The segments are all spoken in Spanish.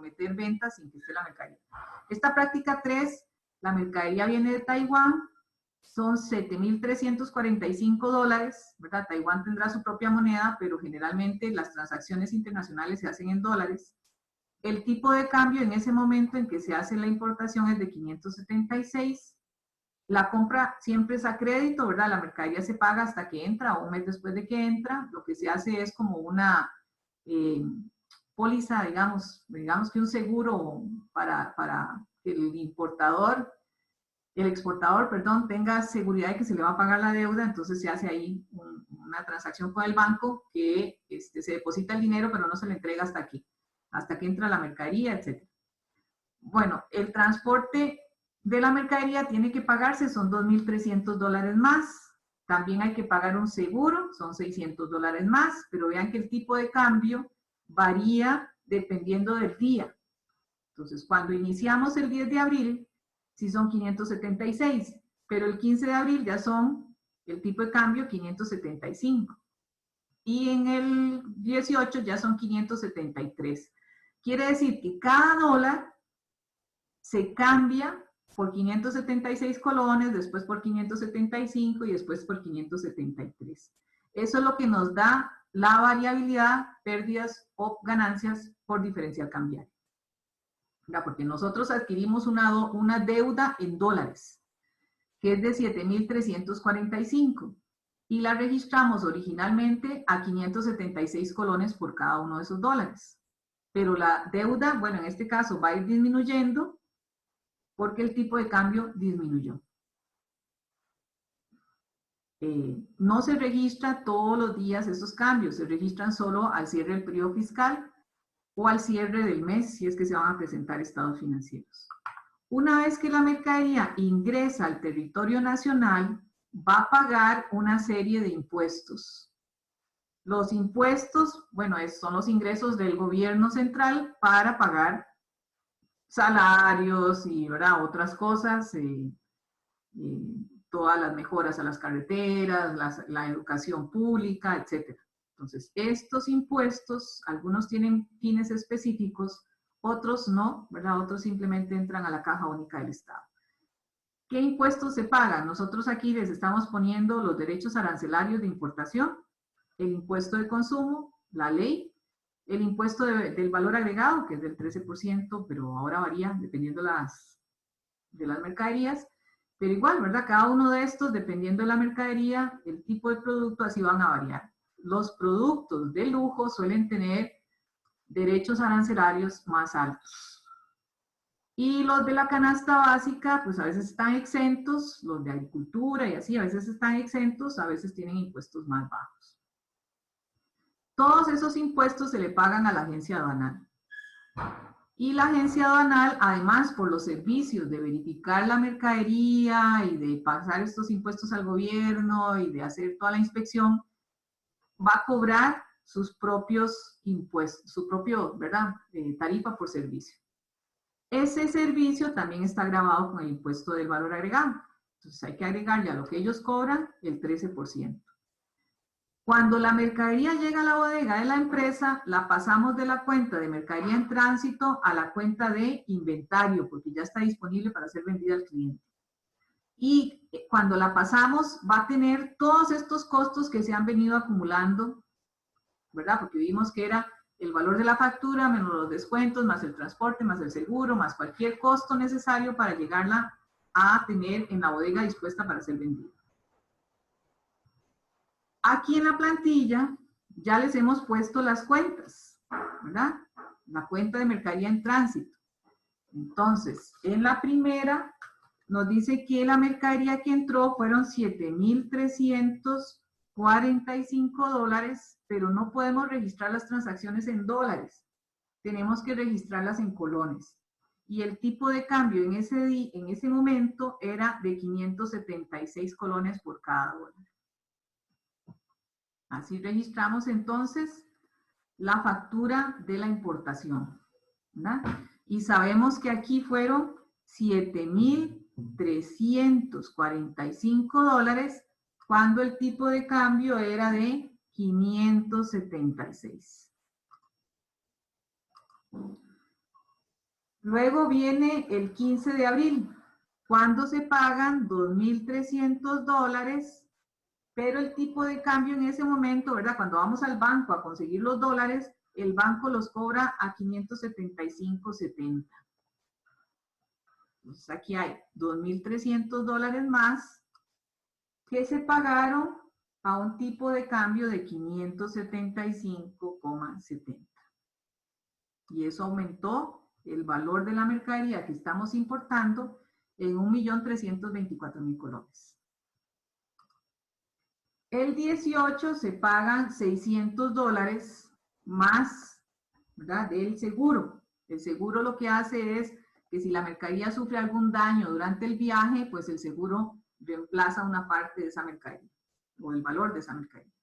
comprometer ventas sin que esté la mercadería. Esta práctica 3, la mercadería viene de Taiwán, son $7,345, ¿verdad? Taiwán tendrá su propia moneda, pero generalmente las transacciones internacionales se hacen en dólares. El tipo de cambio en ese momento en que se hace la importación es de 576. La compra siempre es a crédito, ¿verdad? La mercadería se paga hasta que entra o un mes después de que entra. Lo que se hace es como una póliza, digamos que un seguro para que el exportador, perdón, tenga seguridad de que se le va a pagar la deuda. Entonces se hace ahí una transacción con el banco que se deposita el dinero, pero no se le entrega hasta que entra la mercadería, etc. Bueno, el transporte de la mercadería tiene que pagarse, son $2,300 más. También hay que pagar un seguro, son $600 más, pero vean que el tipo de cambio varía dependiendo del día. Entonces, cuando iniciamos el 10 de abril, sí son 576, pero el 15 de abril ya son el tipo de cambio 575. Y en el 18 ya son 573. Quiere decir que cada dólar se cambia por 576 colones, después por 575 y después por 573. Eso es lo que nos da la variabilidad, pérdidas o ganancias por diferencial cambiario. Porque nosotros adquirimos una deuda en dólares, que es de 7,345, y la registramos originalmente a 576 colones por cada uno de esos dólares. Pero la deuda, bueno, en este caso va a ir disminuyendo porque el tipo de cambio disminuyó. No se registra todos los días esos cambios, se registran solo al cierre del periodo fiscal o al cierre del mes, si es que se van a presentar estados financieros. Una vez que la mercadería ingresa al territorio nacional, va a pagar una serie de impuestos. Los impuestos, bueno, son los ingresos del gobierno central para pagar salarios y, ¿verdad?, otras cosas, todas las mejoras a las carreteras, la educación pública, etc. Entonces, estos impuestos, algunos tienen fines específicos, otros no, ¿verdad? Otros simplemente entran a la caja única del Estado. ¿Qué impuestos se pagan? Nosotros aquí les estamos poniendo los derechos arancelarios de importación, el impuesto de consumo, la ley, el impuesto del valor agregado, que es del 13%, pero ahora varía dependiendo de las mercaderías, pero igual, ¿verdad? Cada uno de estos, dependiendo de la mercadería, el tipo de producto, así van a variar. Los productos de lujo suelen tener derechos arancelarios más altos. Y los de la canasta básica, pues a veces están exentos, los de agricultura y así, a veces están exentos, a veces tienen impuestos más bajos. Todos esos impuestos se le pagan a la agencia aduanal. Y la agencia aduanal, además, por los servicios de verificar la mercadería y de pasar estos impuestos al gobierno y de hacer toda la inspección, va a cobrar sus propios impuestos, su propio, ¿verdad?, tarifa por servicio. Ese servicio también está grabado con el impuesto del valor agregado. Entonces hay que agregarle a lo que ellos cobran el 13%. Cuando la mercadería llega a la bodega de la empresa, la pasamos de la cuenta de mercadería en tránsito a la cuenta de inventario, porque ya está disponible para ser vendida al cliente. Y cuando la pasamos, va a tener todos estos costos que se han venido acumulando, ¿verdad? Porque vimos que era el valor de la factura, menos los descuentos, más el transporte, más el seguro, más cualquier costo necesario para llegarla a tener en la bodega dispuesta para ser vendida. Aquí en la plantilla ya les hemos puesto las cuentas, ¿verdad? La cuenta de mercadería en tránsito. Entonces, en la primera nos dice que la mercadería que entró fueron $7,345, pero no podemos registrar las transacciones en dólares. Tenemos que registrarlas en colones. Y el tipo de cambio en ese momento era de 576 colones por cada dólar. Así registramos entonces la factura de la importación, ¿verdad? Y sabemos que aquí fueron $7,345 cuando el tipo de cambio era de 576. Luego viene el 15 de abril, cuando se pagan $2.300, pero el tipo de cambio en ese momento, ¿verdad? Cuando vamos al banco a conseguir los dólares, el banco los cobra a 575.70. Entonces aquí hay $2.300 más que se pagaron a un tipo de cambio de 575,70. Y eso aumentó el valor de la mercadería que estamos importando en 1.324.000 colones. El 18 se pagan $600 más, ¿verdad?, del seguro. El seguro lo que hace es que si la mercadería sufre algún daño durante el viaje, pues el seguro reemplaza una parte de esa mercadería o el valor de esa mercadería.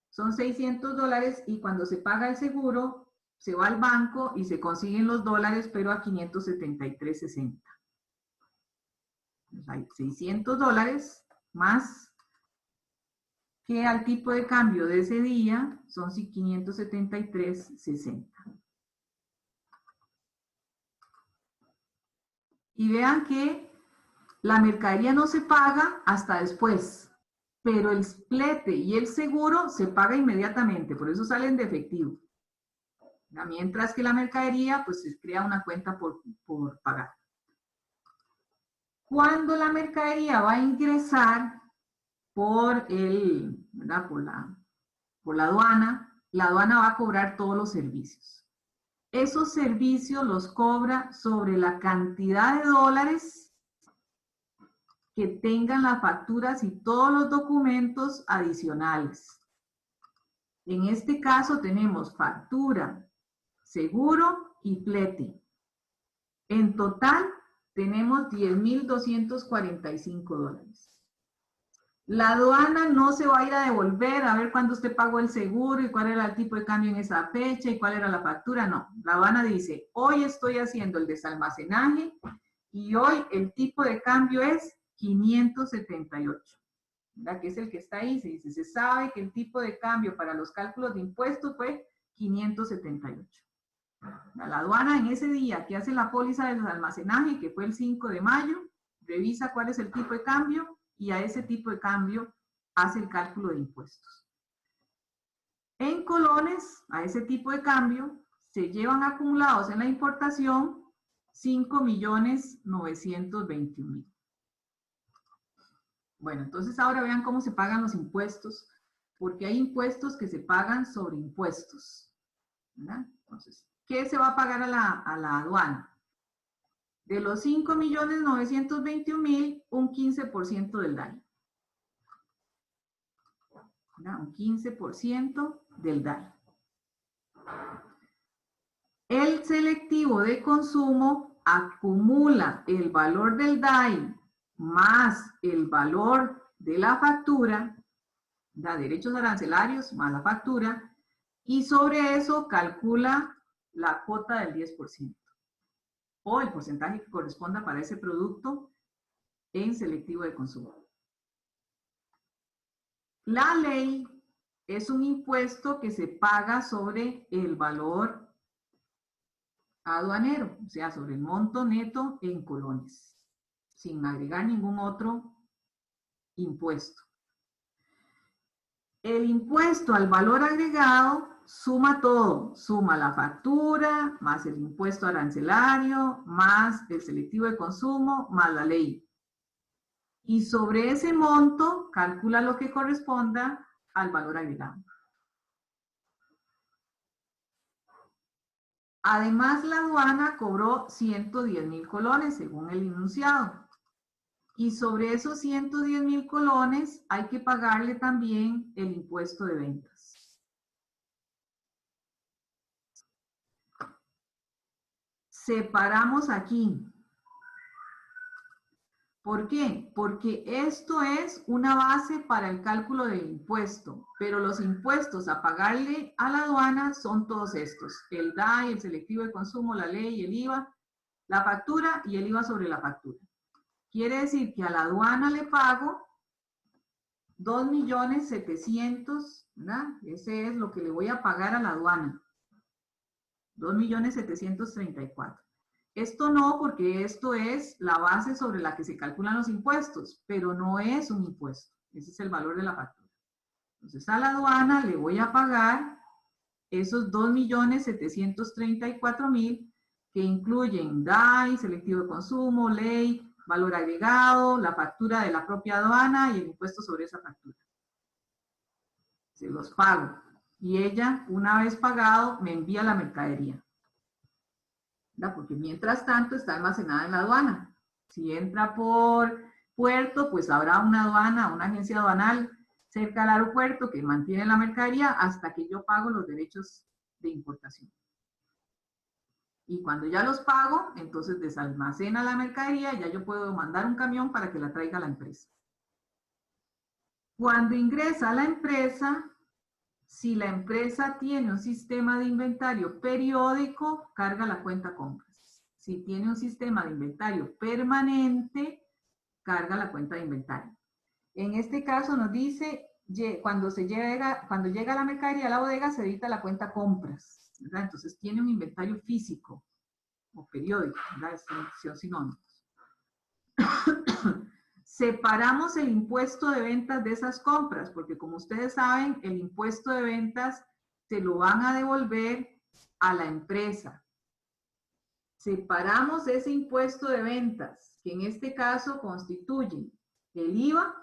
Son $600 y cuando se paga el seguro, se va al banco y se consiguen los dólares, pero a 573.60. Hay $600 más que al tipo de cambio de ese día son 573.60. Y vean que la mercadería no se paga hasta después, pero el flete y el seguro se paga inmediatamente, por eso salen de efectivo. Mientras que la mercadería, pues se crea una cuenta por pagar. Cuando la mercadería va a ingresar por la aduana va a cobrar todos los servicios. Esos servicios los cobra sobre la cantidad de dólares que tengan las facturas y todos los documentos adicionales. En este caso tenemos factura, seguro y flete. En total tenemos $10.245. La aduana no se va a ir a devolver a ver cuándo usted pagó el seguro y cuál era el tipo de cambio en esa fecha y cuál era la factura. No, la aduana dice, hoy estoy haciendo el desalmacenaje y hoy el tipo de cambio es 578. ¿Verdad? Que es el que está ahí. Se dice, se sabe que el tipo de cambio para los cálculos de impuestos fue 578. La aduana en ese día que hace la póliza de desalmacenaje, que fue el 5 de mayo, revisa cuál es el tipo de cambio y a ese tipo de cambio hace el cálculo de impuestos. En colones, a ese tipo de cambio, se llevan acumulados en la importación 5.921.000. Bueno, entonces ahora vean cómo se pagan los impuestos, porque hay impuestos que se pagan sobre impuestos, ¿verdad? Entonces, ¿qué se va a pagar a la aduana? De los 5.921.000, un 15% del daño. ¿Verdad? Un 15% del daño. El selectivo de consumo acumula el valor del DAI más el valor de la factura, da derechos arancelarios más la factura, y sobre eso calcula la cuota del 10%, o el porcentaje que corresponda para ese producto en selectivo de consumo. La ley es un impuesto que se paga sobre el valor aduanero, o sea, sobre el monto neto en colones, sin agregar ningún otro impuesto. El impuesto al valor agregado suma todo, suma la factura, más el impuesto arancelario, más el selectivo de consumo, más la ley. Y sobre ese monto calcula lo que corresponda al valor agregado. Además, la aduana cobró 110.000 colones, según el enunciado. Y sobre esos 110.000 colones hay que pagarle también el impuesto de ventas. Separamos aquí. ¿Por qué? Porque esto es una base para el cálculo del impuesto, pero los impuestos a pagarle a la aduana son todos estos: el DAI, el selectivo de consumo, la ley, el IVA, la factura y el IVA sobre la factura. Quiere decir que a la aduana le pago 2.700.000, ¿verdad? Ese es lo que le voy a pagar a la aduana. 2.734.000. Esto no, porque esto es la base sobre la que se calculan los impuestos, pero no es un impuesto. Ese es el valor de la factura. Entonces, a la aduana le voy a pagar esos 2.734.000 que incluyen DAI, selectivo de consumo, ley, valor agregado, la factura de la propia aduana y el impuesto sobre esa factura. Se los pago. Y ella, una vez pagado, me envía la mercadería. ¿Verdad? Porque mientras tanto está almacenada en la aduana. Si entra por puerto, pues habrá una aduana, una agencia aduanal cerca del aeropuerto que mantiene la mercadería hasta que yo pago los derechos de importación. Y cuando ya los pago, entonces desalmacena la mercadería y ya yo puedo mandar un camión para que la traiga a la empresa. Cuando ingresa a la empresa, si la empresa tiene un sistema de inventario periódico, carga la cuenta compras. Si tiene un sistema de inventario permanente, carga la cuenta de inventario. En este caso nos dice, cuando llega la mercadería a la bodega, se edita la cuenta compras, ¿verdad? Entonces tiene un inventario físico o periódico, ¿verdad? Son sinónimos. Separamos el impuesto de ventas de esas compras, porque como ustedes saben, el impuesto de ventas se lo van a devolver a la empresa. Separamos ese impuesto de ventas, que en este caso constituye el IVA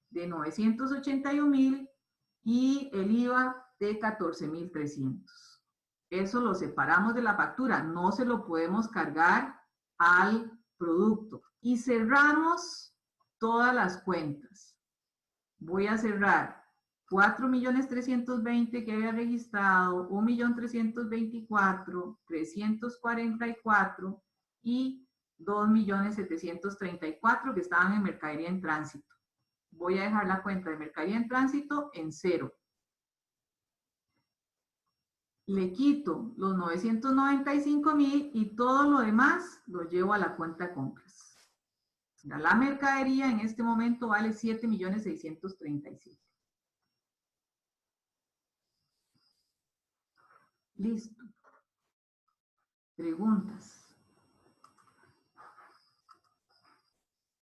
de 981.000 y el IVA de 14.300. Eso lo separamos de la factura, no se lo podemos cargar al producto. Y cerramos todas las cuentas. Voy a cerrar 4.320.000 que había registrado, 1.324.000, 344 y 2.734.000 que estaban en mercadería en tránsito. Voy a dejar la cuenta de mercadería en tránsito en 0. Le quito los 995.000 y todo lo demás lo llevo a la cuenta de compras. La mercadería en este momento vale 7.637.000. Listo. Preguntas.